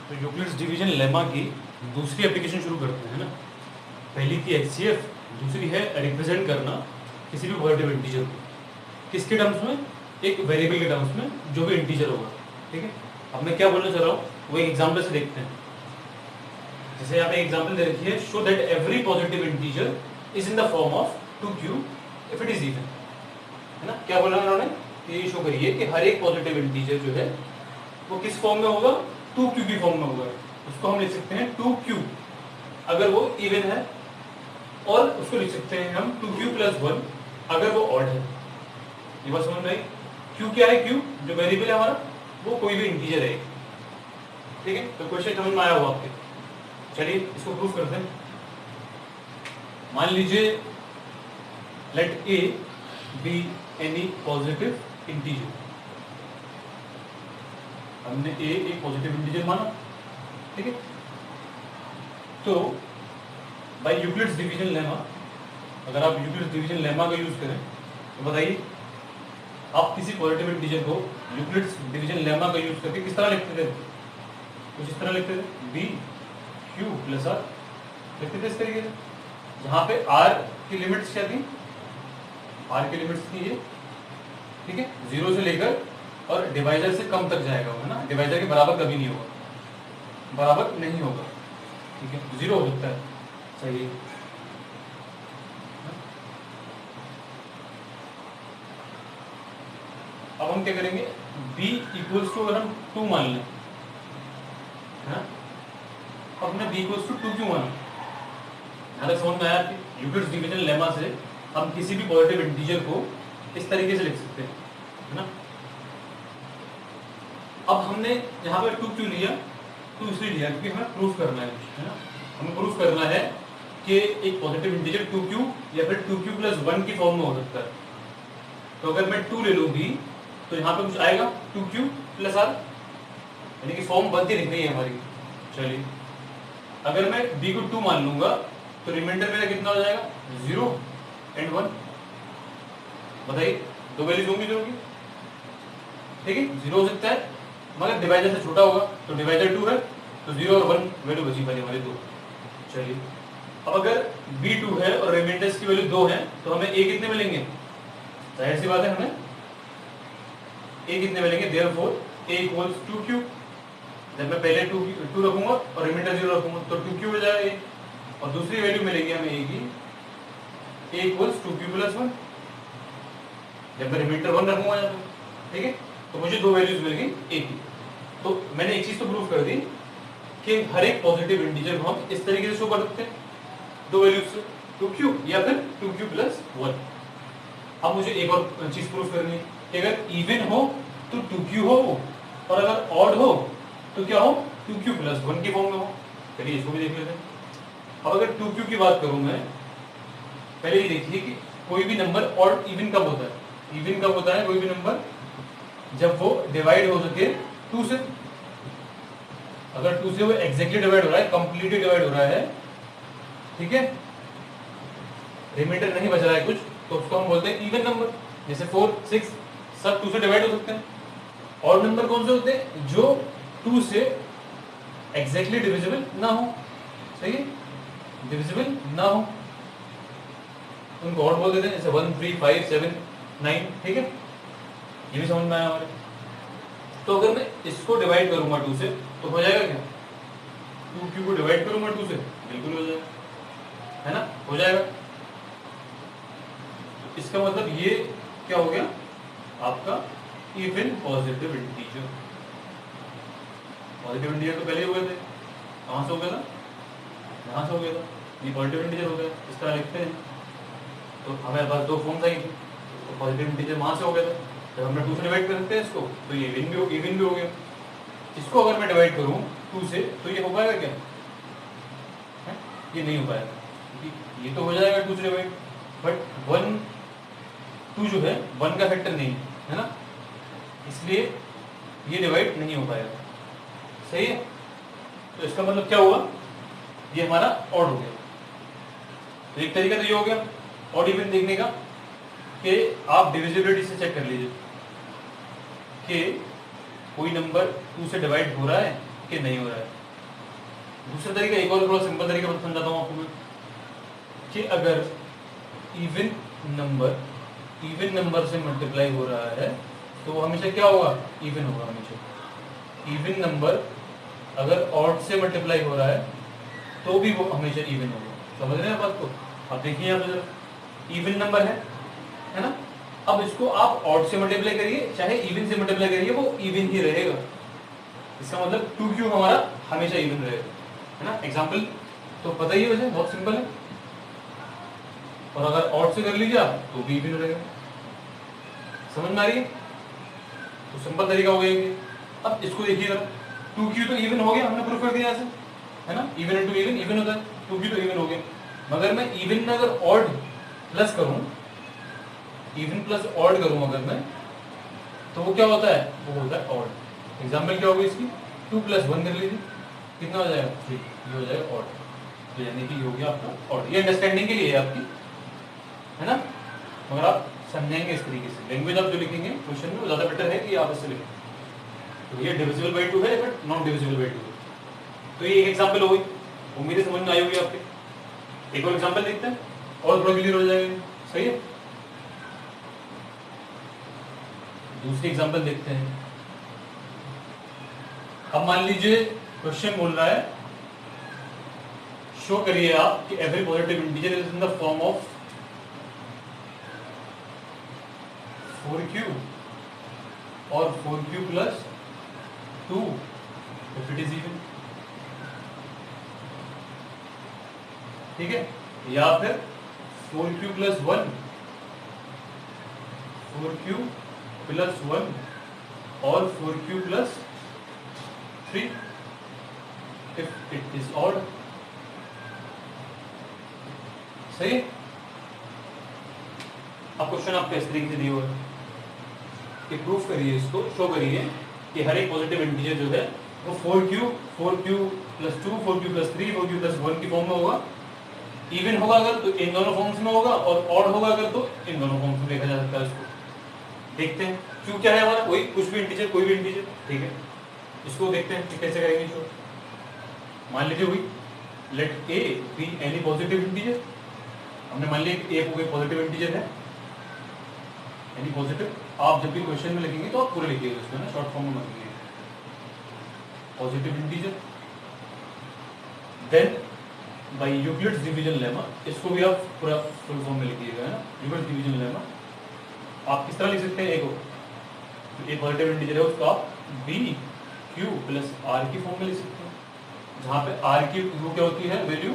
तो Euclid's division lemma की दूसरी एप्लीकेशन शुरू करते हैं ना। पहली थी एचसीएफ, दूसरी है रिप्रेजेंट करना किसी भी पॉजिटिव इंटीजर को किसके टर्म्स में, एक वेरिएबल के टर्म्स में जो भी इंटीजर होगा। ठीक है, अब मैं क्या बोलना चाह रहा हूँ वो एक एग्जाम्पल से देखते हैं। जैसे यहाँ पे एग्जाम्पल दे रखी है, show that every positive integer is in the form of 2q if it is even. है ना, क्या बोला उन्होंने, ये शो करिए कि हर एक पॉजिटिव इंटीजर जो है वो किस फॉर्म में होगा, 2q की फॉर्म में होगा। उसको हम लिख सकते हैं 2q अगर वो इवन है, और उसको लिख सकते हैं हम 2q + 1 अगर वो ऑड है। ये बात समझ में आई। q क्या है, q जो वेरिएबल है हमारा वो कोई भी इंटीजर है। ठीक है, तो क्वेश्चन समझ में आया होगा आपके। चलिए इसको प्रूफ करते हैं। मान लीजिए let a be any positive integer. हमने a एक पॉजिटिव इंटीजर माना। ठीक है, तो बाय यूक्लिड्स डिवीजन लेमा, अगर आप यूक्लिड्स डिवीजन लेमा का यूज करें तो बताइए आप किसी पॉजिटिव इंटीजर को यूक्लिड्स डिवीजन लेमा का यूज करके किस तरह लिखते थे, कुछ इस तरह लिखते थे, b q + r लिखते थे इस तरीके से, जहां पे r की लिमिट्स क्या थी, r की लिमिट्स थी ये। ठीक है, 0 से लेकर और डिवाइजर से कम तक जाएगा, है ना, डिवाइजर के बराबर कभी नहीं होगा, बराबर नहीं होगा। ठीक है, 0 हो सकता है, सही है। अब हम क्या करेंगे, b = अगर हम 2 मान लें, है, अब हमने b = 2 क्यों माना, ध्यान समझ में आया कि यूक्लिड्स डिवीजन लेमा से हम किसी भी पॉजिटिव इंटीजर को इस तरीके से लिख सकते हैं, है ना। अब हमने यहाँ पर 2 क्यों लिया, 2 इसलिए लिया क्योंकि हमें प्रूफ करना है ना, हमें प्रूफ करना है कि एक पॉजिटिव इंटीजर 2q या फिर 2q + 1 की फॉर्म में हो सकता है। तो अगर मैं 2 ले लूँ b तो यहाँ पे कुछ आएगा 2q + r, यानी कि फॉर्म बनती दिख रही है हमारी। चलिए अगर मैं b को 2 मान लूंगा तो रिमाइंडर मेरा कितना हो जाएगा, 0 और 1। बताइए दो वैल्यूज होंगी जो होंगी। ठीक है, 0 हो सकता है मगर डिवाइजर से छोटा होगा, तो डिवाइजर 2 है तो 0 और 1 वैल्यू बची पड़ी हमारी 2। चलिए अब अगर b 2 है और रिमाइंडर्स की वैल्यू 2 है तो हमें a कितने मिलेंगे, जाहिर सी बात है हमें a कितने मिलेंगे, देयरफॉर a = 2q। जब मैं पहले 2 रखूंगा और रिमाइंडर 0 रखूंगा तो 2q हो जाएगा a, और दूसरी वैल्यू मिलेगी हमें a की, a = 2q + 1। जब मैं रिमाइंडर 1 रखूंगा यहाँ पे, ठीक है, तो मुझे 2 वैल्यूज मिल गई a की। तो मैंने एक चीज तो प्रूव कर दी कि हर एक पॉजिटिव इंटीजर को हम इस तरीके से शो कर सकते हैं, 2 वैल्यूज से, 2q या फिर 2q + 1। अब मुझे एक और चीज प्रूव करनी है कि अगर इवन हो तो 2q हो, और अगर ऑड हो तो क्या हो, 2q + 1 की फॉर्म में हो। चलिए इसको भी देख लेते हैं। अब अगर 2q की बात करूं मैं, पहले ये देखिए कि कोई भी नंबर ऑड इवन कब होता है, इवन कब होता है कोई भी नंबर, जब वो डिवाइड हो सके 2 से। अगर 2 से वो एग्जैक्टली डिवाइड हो रहा है, कंप्लीटली डिवाइड हो रहा है, ठीक है, रिमाइंडर नहीं बच रहा है कुछ, तो उसको हम बोलते हैं इवन नंबर। जैसे 4, 6 सब 2 से डिवाइड हो सकते हैं। ऑड नंबर कौन से होते हैं, जो 2 से एग्जैक्टली डिविजिबल ना हो, सही है, डिविजिबल ना हो, उनको ऑड बोल देते हैं, जैसे 1, 3, 5, 7, 9। ठीक है, ये भी समझ में आया हमारे। तो अगर मैं इसको डिवाइड करूंगा 2 से तो हो जाएगा क्या, 2q को डिवाइड करूंगा 2 से, बिल्कुल हो जाएगा, है ना, हो जाएगा। तो इसका मतलब ये क्या हो गया आपका even positive integer. Positive integer तो पहले ही हुए थे, कहां से हो गया था, यहां से हो गया था, ये पॉजिटिव इंटीजर हो गया, इस तरह लिखते हैं। तो हमारे पास 2 फॉर्म्स आई थी, तो पॉजिटिव इंटीजर वहां से हो गया था। जब हमने 2 से डिवाइड कर सकते हैं इसको, तो ये इवन भी हो गया। इसको अगर मैं डिवाइड करूं 2 से तो ये हो पाएगा क्या, है? ये नहीं हो पाएगा, क्योंकि ये तो हो जाएगा 2 से डिवाइड, बट 1, 2 जो है 1 का फैक्टर नहीं है ना, इसलिए ये डिवाइड नहीं हो पाएगा, सही है। तो इसका मतलब क्या हुआ, ये हमारा ऑड हो गया। तो एक तरीका तो ये हो गया ऑड इवन देखने का कि आप डिविजिबिलिटी से चेक कर लीजिए कि कोई नंबर 2 से डिवाइड हो रहा है कि नहीं हो रहा है। दूसरा तरीका, एक और थोड़ा सिंपल तरीका समझाता हूँ आपको मैं, कि अगर इवन नंबर से मल्टीप्लाई हो रहा है तो वो हमेशा क्या होगा, इवन होगा हमेशा। इवन नंबर अगर ऑड से मल्टीप्लाई हो रहा है तो भी वो हमेशा इवन होगा। समझ रहे हैं बात को? अब देखिए यहाँ पे इवन नंबर है ना, अब इसको आप ऑड से मल्टीप्लाई करिए चाहे इवन से मल्टीप्लाई करिए, वो इवन ही रहेगा। इसका मतलब 2q हमारा हमेशा इवन रहेगा, है ना। एग्जाम्पल तो पता ही है वैसे, बहुत सिंपल है। और अगर ऑड से कर लीजिए आप तो भी इवन रहेगा। समझ में आ रही है? तो सिंपल तरीका हो गया ये। अब इसको देखिए जरा, 2q तो इवन हो गया, हमने प्रूफ कर दिया ऐसे, है ना। इवन इंटू इवन इवन होता है, 2q तो इवन हो गया। मगर मैं इवन में अगर ऑड प्लस करूं, इवन प्लस ऑड करूं अगर मैं, तो वो क्या होता है, वो होता है ऑड। एग्जाम्पल क्या होगी इसकी, 2 + 1 कर लीजिए, कितना हो जाएगा 3, ये हो जाएगा ऑड। तो यानी कि ये हो गया आपका ऑड। ये अंडरस्टैंडिंग के लिए है आपकी, है ना। मगर आप समझेंगे इस तरीके से, लैंग्वेज आप जो लिखेंगे क्वेश्चन में वो ज्यादा बेटर है कि आप इससे लिखें। तो ये डिविजिबल बाई 2 है बट नॉट डिविजिबल बाई 2 है। तो ये एक एग्जाम्पल हो गई, उम्मीद है समझ में आई होगी आपके। एक और एग्जाम्पल देखते हैं और थोड़ा क्लियर हो जाएगा, सही है। दूसरी एग्जाम्पल देखते हैं। अब मान लीजिए क्वेश्चन बोल रहा है, शो करिए आप कि every positive integer is in the form of 4q और 4q + 2 if it is even, ठीक है। या फिर 4q + 1 और 4q + 3 if it is odd, सही। अब क्वेश्चन आपको इस तरीके से दिया हुआ है कि प्रूफ करिए, इसको शो करिए कि हर एक पॉजिटिव इंटीजर जो है वो 4q + 2 4q + 3 4q + 1 की फॉर्म में होगा। इवन होगा अगर तो इन दोनों फॉर्म्स में होगा, और ऑड होगा अगर तो इन दोनों फॉर्म्स में देखा जा सकता है। इसको देखते हैं, क्यों क्या है हमारा, कोई कुछ भी इंटीजर, कोई भी इंटीजर, ठीक है। इसको देखते हैं कि कैसे करेंगे शो। मान लीजिए हुई, let a be any positive integer. हमने मान लिया a कोई पॉजिटिव इंटीजर है, एनी पॉजिटिव। आप जब भी क्वेश्चन में लिखेंगे तो आप पूरे लिखिएगा उसमें ना, शॉर्ट फॉर्म में मत लिखिएगा। Positive integer, then by Euclid's division lemma, इसको भी आप पूरा फुल फॉर्म में लिखिएगा, है ना। यूक्लिड्स डिवीजन लेमा आप किस तरह लिख सकते हैं, ए को, एक पॉजिटिव इंटीजर है उसको आप b q + r की फॉर्म में लिख सकते हैं, जहाँ पे r की वो क्या होती है वैल्यू,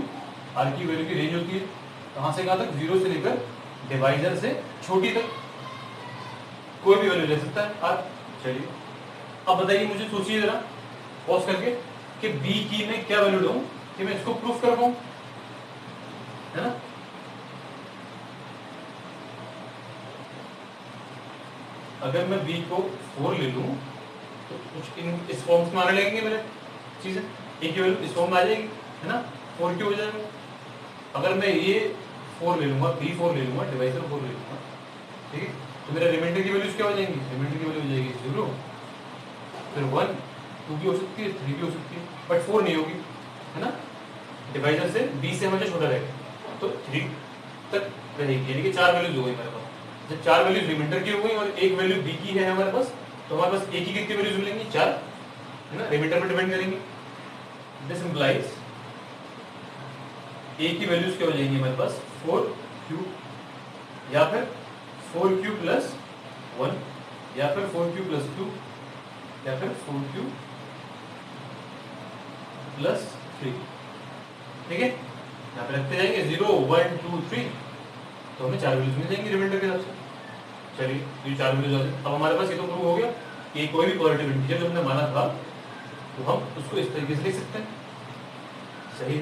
r की वैल्यू की रेंज होती है कहाँ से कहाँ तक, 0 से लेकर डिवाइजर से छोटी तक कोई भी वैल्यू ले सकता है r। चलिए अब बताइए मुझे, सोचिए जरा पॉज करके कि b की मैं क्या वैल्यू दूं कि मैं इसको प्रूफ कर पाऊं, है ना। अगर मैं b को 4 ले लूं तो कुछ इस फॉर्म्स में आने लगेंगे मेरे चीजें, a की वैल्यू इस फॉर्म में आ जाएगी, है ना। 4q हो जाएगा। अगर मैं ये 4 ले लूंगा, b4 ले लूंगा, डिवाइजर 4 ले लूंगा, ठीक है, तो मेरा रिमाइंडर की वैल्यूज क्या हो जाएंगी, रिमाइंडर की वैल्यू हो जाएगी 0, फिर 1, 2 भी हो सकती है, 3 भी हो सकती है, बट 4 नहीं होगी, है ना। डिवाइजर से b से हमेशा छोटा रहेगा तो 3 तक रहेगी, यानी कि 4 वैल्यूज हो गई मेरे पास। जब 4 वैल्यूज रिमाइंडर की हो गई और एक वैल्यू b की है हमारे पास, तो हमारे पास a की कितनी वैल्यूज मिलेंगी, 4, है ना। रिमाइंडर पर डिपेंड करेंगे। दिस इंप्लाइज a की वैल्यूज क्या हो जाएंगी हमारे पास, 4q या फिर 4q + 1 या फिर 4q + 2 या फिर 4q + 3, ठीक है। यहाँ पे रखते जाएंगे 0 1 2 3, तो हमें 4 वैल्यूज मिल जाएंगी रिमाइंडर के हिसाब से। चलिए ये 4 वैल्यूज आ जाए। अब हमारे पास ये तो प्रूव हो गया कि कोई भी पॉजिटिव इंटीजर जो हमने माना था तो हम उसको इस तरीके से लिख सकते हैं, सही।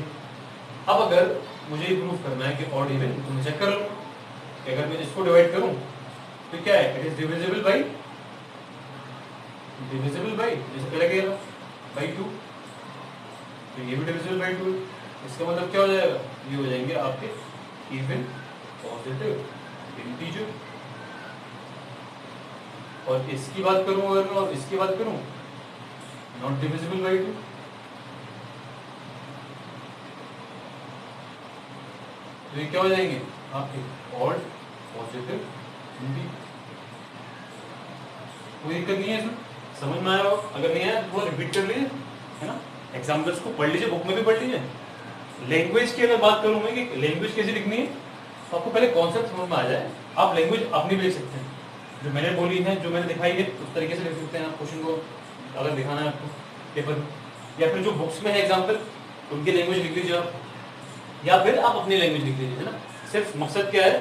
अब अगर मुझे ये प्रूफ करना है कि ऑड इवन, तो मैं चेक कर लूँ कि अगर मैं इसको डिवाइड करूँ तो क्या है, इट इज डिविजिबल बाई जैसे पहले कह रहा बाई 2, तो ये भी डिविजिबल बाई 2। इसका मतलब क्या हो जाएगा, ये हो जाएंगे आपके इवन पॉजिटिव इंटीजर। और इसकी बात करूं अगर मैं, और इसकी बात करूं, नॉट डिविजिबल बाई 2, तो ये क्या हो जाएंगे आपके ऑड पॉजिटिव इंटीजर। कोई दिक्कत नहीं है इसमें, समझ में आया हो? अगर नहीं आया तो थोड़ा रिपीट कर लीजिए, है ना, एग्जाम्पल्स को पढ़ लीजिए, बुक में भी पढ़ लीजिए। लैंग्वेज की अगर बात करूं मैं कि लैंग्वेज कैसे लिखनी है, तो आपको पहले कॉन्सेप्ट समझ में आ जाए, आप लैंग्वेज अपनी भी लिख सकते हैं, जो मैंने बोली है, जो मैंने दिखाई है, उस तरीके से लिख सकते हैं आप क्वेश्चन को, अगर दिखाना है आपको पेपर, या फिर जो बुक्स में है एग्जाम्पल उनकी लैंग्वेज लिख लीजिए आप, या फिर आप अपनी लैंग्वेज लिख लीजिए, है ना। सिर्फ मकसद क्या है,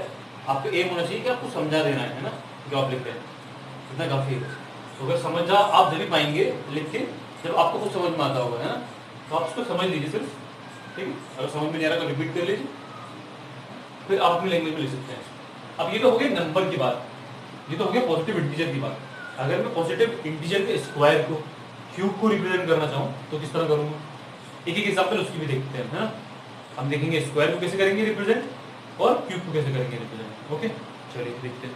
आपका एम होना चाहिए कि आपको समझा देना है ना, जो आप लिख रहे हैं, इतना काफी है। तो अगर समझा आप जब भी पाएंगे लिख के, जब आपको कुछ समझ में आता होगा, है ना, तो आप उसको समझ लीजिए सिर्फ, ठीक है। अगर समझ में नहीं आ रहा तो रिपीट कर लीजिए, फिर आप अपनी लैंग्वेज में लिख सकते हैं। अब ये तो हो गया नंबर की बात, ये तो हो गया पॉजिटिव इंटीजर की बात। अगर मैं पॉजिटिव इंटीजर के स्क्वायर को, क्यूब को रिप्रेजेंट करना चाहूँ तो किस तरह करूँगा, एक एक एग्जाम्पल उसकी भी देखते हैं, है ना। हम देखेंगे स्क्वायर को कैसे करेंगे रिप्रेजेंट और क्यूब को कैसे करेंगे रिप्रेजेंट। ओके, चलिए देखते हैं।